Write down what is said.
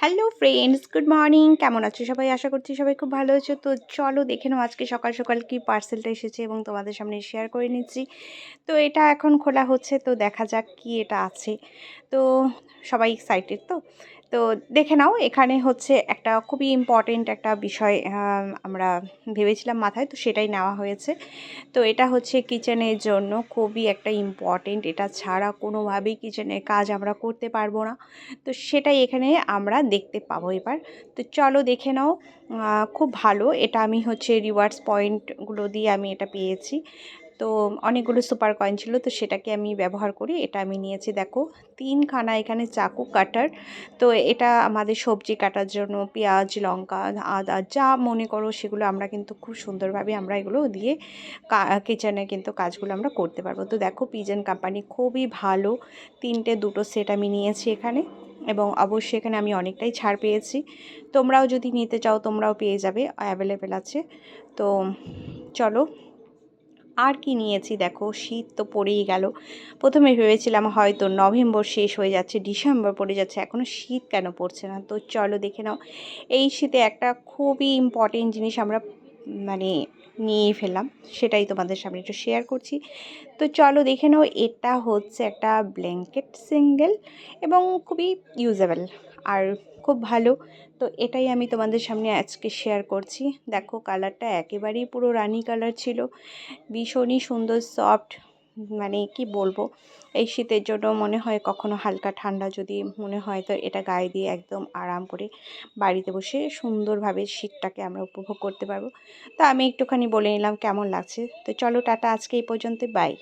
Hello friends, good morning. কেমন আছো সবাই? আশা করছি সবাই খুব ভালো আছো। তো চলো দেখে নাও আজকে সকাল সকাল কি পার্সেলটা এসেছে এবং তোমাদের সামনে শেয়ার করে নিচ্ছি। তো এটা এখন খোলা হচ্ছে, তো দেখা যাক কি এটা আছে। তো সবাই এক্সাইটেড তো। তো দেখে নাও, এখানে হচ্ছে একটা খুবই ইম্পর্টেন্ট একটা বিষয় আমরা ভেবেছিলাম মাথায়, তো সেটাই নেওয়া হয়েছে। তো এটা হচ্ছে কিচেনের জন্য খুবই একটা ইম্পর্টেন্ট। এটা ছাড়া কোনোভাবেই কিচেনের কাজ আমরা করতে পারবো না। তো সেটাই এখানে আমরা দেখতে পাবো এবার। তো চলো দেখে নাও। খুব ভালো। এটা আমি হচ্ছে রিওয়ার্ডস পয়েন্টগুলো দিয়ে আমি এটা পেয়েছি। তো অনেকগুলো সুপার কয়েন ছিল, তো সেটাকে আমি ব্যবহার করি। এটা আমি নিয়েছি, দেখো 3খানা এখানে চাকু কাটার। তো এটা আমাদের সবজি কাটার জন্য পেঁয়াজ, লঙ্কা, আদা যা মনে করো সেগুলো আমরা কিন্তু খুব সুন্দরভাবে আমরা এগুলো দিয়ে কিচেনে কিন্তু কাজগুলো আমরা করতে পারবো। তো দেখো পিজন কোম্পানি খুবই ভালো। 2টো সেট আমি নিয়েছি এখানে, এবং অবশ্যই এখানে আমি অনেকটাই ছাড় পেয়েছি। তোমরাও যদি নিতে চাও তোমরাও পেয়ে যাবে, অ্যাভেলেবেল আছে। তো চলো আর কি নিয়েছি দেখো। শীত তো পড়েই গেল। প্রথমে ভেবেছিলাম হয়তো নভেম্বর শেষ হয়ে যাচ্ছে, ডিসেম্বর পড়ে যাচ্ছে, এখনও শীত কেন পড়ছে না। তো চলো দেখে নাও, এই শীতে একটা খুবই ইম্পর্টেন্ট জিনিস আমরা মানে নিয়ে ফেললাম, সেটাই তোমাদের সামনে একটু শেয়ার করছি। তো চলো দেখে নাও, এটা হচ্ছে একটা ব্ল্যাঙ্কেট সিঙ্গেল এবং খুবই ইউজেবল আর খুব ভালো। তো এটাই আমি তোমাদের সামনে আজকে শেয়ার করছি। দেখো কালারটা একেবারেই পুরো রানি কালার ছিল, ভীষণই সুন্দর সফট। মানে কি বলবো, এই শীতের জন্য মনে হয় কখনো হালকা ঠান্ডা যদি মনে হয় তো এটা গায়ে দিয়ে একদম আরাম করে বাড়িতে বসে সুন্দরভাবে শীতটাকে আমরা উপভোগ করতে পারবো। তো আমি একটুখানি বলে নিলাম কেমন লাগছে। তো চলো টাটা, আজকে এই পর্যন্ত, বাই।